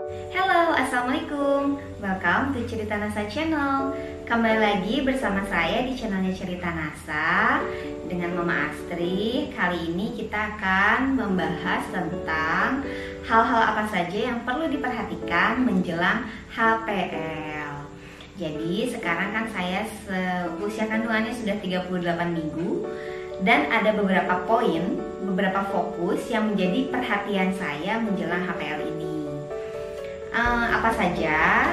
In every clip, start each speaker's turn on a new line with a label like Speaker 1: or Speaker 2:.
Speaker 1: Halo, Assalamualaikum. Welcome to Cerita Nasa Channel. Kembali lagi bersama saya di channelnya Cerita Nasa dengan Mama Astri. Kali ini kita akan membahas tentang hal-hal apa saja yang perlu diperhatikan menjelang HPL. Jadi sekarang kan saya usia kandungannya sudah 38 minggu. Dan ada beberapa poin, beberapa fokus yang menjadi perhatian saya menjelang HPL ini. Apa saja?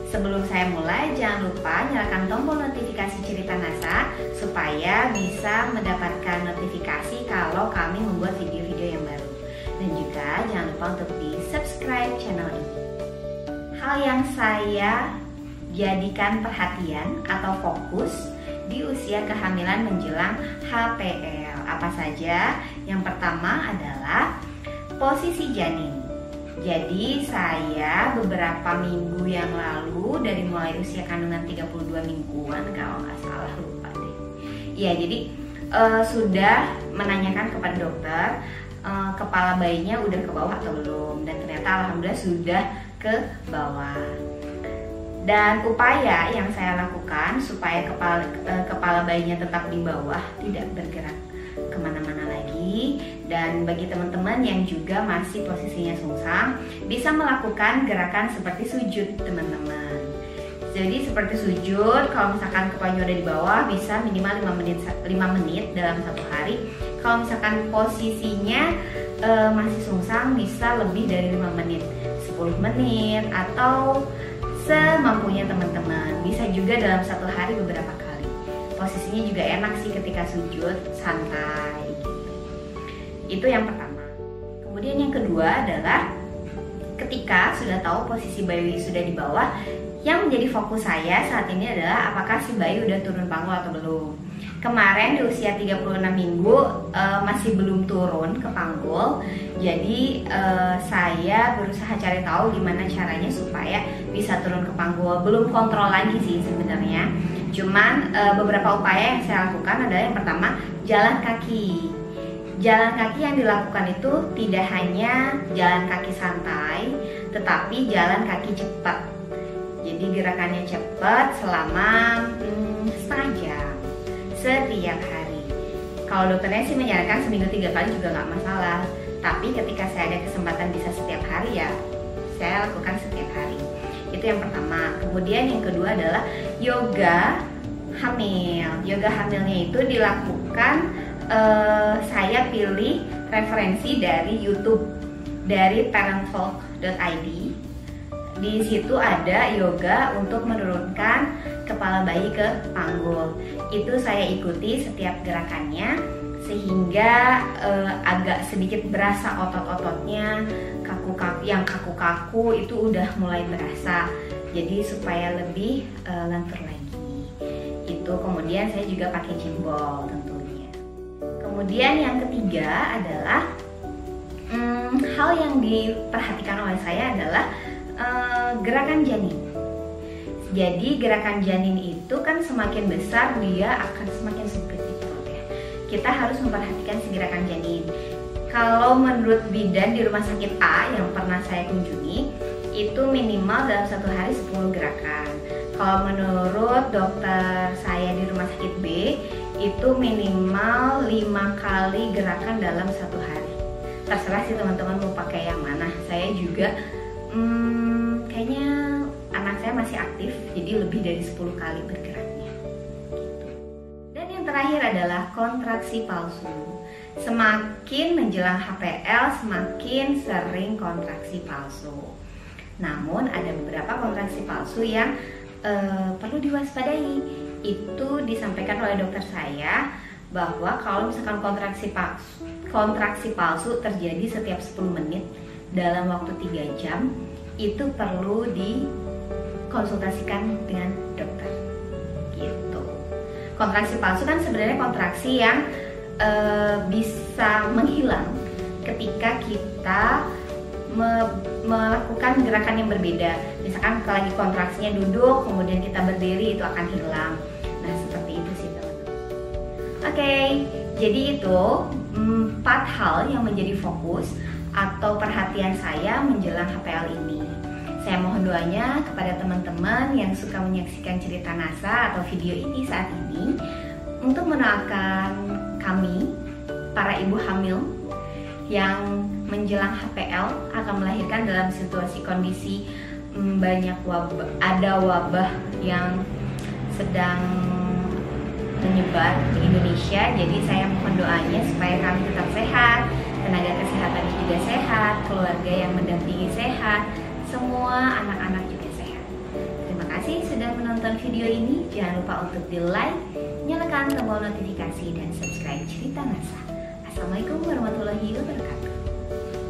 Speaker 1: Sebelum saya mulai, jangan lupa nyalakan tombol notifikasi Cerita Nasa supaya bisa mendapatkan notifikasi kalau kami membuat video-video yang baru. Dan juga jangan lupa untuk di subscribe channel ini. Hal yang saya jadikan perhatian atau fokus di usia kehamilan menjelang HPL apa saja? Yang pertama adalah posisi janin. Jadi saya beberapa minggu yang lalu, dari mulai usia kandungan 32 mingguan kalau nggak salah, lupa deh. Ya, jadi sudah menanyakan kepada dokter kepala bayinya udah ke bawah atau belum, dan ternyata alhamdulillah sudah ke bawah. Dan upaya yang saya lakukan supaya kepala bayinya tetap di bawah, tidak bergerak kemana-mana lagi. Dan bagi teman-teman yang juga masih posisinya sungsang, bisa melakukan gerakan seperti sujud, teman-teman. Jadi seperti sujud, kalau misalkan kepalanya udah di bawah, bisa minimal 5 menit dalam satu hari. Kalau misalkan posisinya masih sungsang, bisa lebih dari 5 menit, 10 menit, atau semampunya teman-teman. Bisa juga dalam satu hari beberapa kali. Posisinya juga enak sih ketika sujud, santai gitu. Itu yang pertama. Kemudian yang kedua adalah ketika sudah tahu posisi bayi sudah di bawah, yang menjadi fokus saya saat ini adalah apakah si bayi udah turun panggul atau belum. Kemarin di usia 36 minggu masih belum turun ke panggul. Jadi saya berusaha cari tahu gimana caranya supaya bisa turun ke panggul. Belum kontrol lagi sih sebenarnya. Cuman beberapa upaya yang saya lakukan adalah yang pertama, jalan kaki. Jalan kaki yang dilakukan itu tidak hanya jalan kaki santai, tetapi jalan kaki cepat. Jadi gerakannya cepat selama setengah jam setiap hari. Kalau dokternya sih menyarankan seminggu 3 kali juga nggak masalah. Tapi ketika saya ada kesempatan bisa setiap hari, ya saya lakukan setiap hari. Itu yang pertama. Kemudian yang kedua adalah yoga hamil. Yoga hamilnya itu dilakukan, saya pilih referensi dari YouTube, dari parenttalk.id. Di situ ada yoga untuk menurunkan kepala bayi ke panggul. Itu saya ikuti setiap gerakannya sehingga agak sedikit berasa otot-ototnya, yang kaku-kaku itu udah mulai berasa. Jadi supaya lebih lentur lagi. Itu kemudian saya juga pakai jembol tentunya. Kemudian yang ketiga adalah hal yang diperhatikan oleh saya adalah gerakan janin. Jadi gerakan janin itu kan semakin besar dia akan semakin sempit gitu ya. Kita harus memperhatikan si gerakan janin. Kalau menurut bidan di rumah sakit A yang pernah saya kunjungi, itu minimal dalam satu hari 10 gerakan. Kalau menurut dokter saya di rumah sakit B, itu minimal 5 kali gerakan dalam satu hari. Terserah sih teman-teman mau pakai yang mana. Saya juga kayaknya anak saya masih aktif, jadi lebih dari 10 kali bergeraknya gitu. Dan yang terakhir adalah kontraksi palsu. Semakin menjelang HPL, semakin sering kontraksi palsu. Namun ada beberapa kontraksi palsu yang perlu diwaspadai. Itu disampaikan oleh dokter saya bahwa kalau misalkan kontraksi palsu terjadi setiap 10 menit dalam waktu 3 jam, itu perlu dikonsultasikan dengan dokter gitu. Kontraksi palsu kan sebenarnya kontraksi yang bisa menghilang ketika kita melakukan gerakan yang berbeda. Misalkan kalau lagi kontraksinya duduk, kemudian kita berdiri, itu akan hilang. Nah seperti itu sih teman-teman. Oke, jadi itu 4 hal yang menjadi fokus atau perhatian saya menjelang HPL ini. Saya mohon doanya kepada teman-teman yang suka menyaksikan cerita NASA atau video ini saat ini untuk mendoakan kami, para ibu hamil yang menjelang HPL akan melahirkan dalam situasi kondisi banyak wabah, ada wabah yang sedang menyebar di Indonesia. Jadi saya mohon doanya supaya kami tetap sehat, tenaga kesehatan juga sehat, keluarga yang mendampingi sehat, semua anak-anak juga sehat. Terima kasih sudah menonton video ini. Jangan lupa untuk di like, nyalakan tombol notifikasi dan subscribe Cerita NASA. Assalamualaikum warahmatullahi wabarakatuh.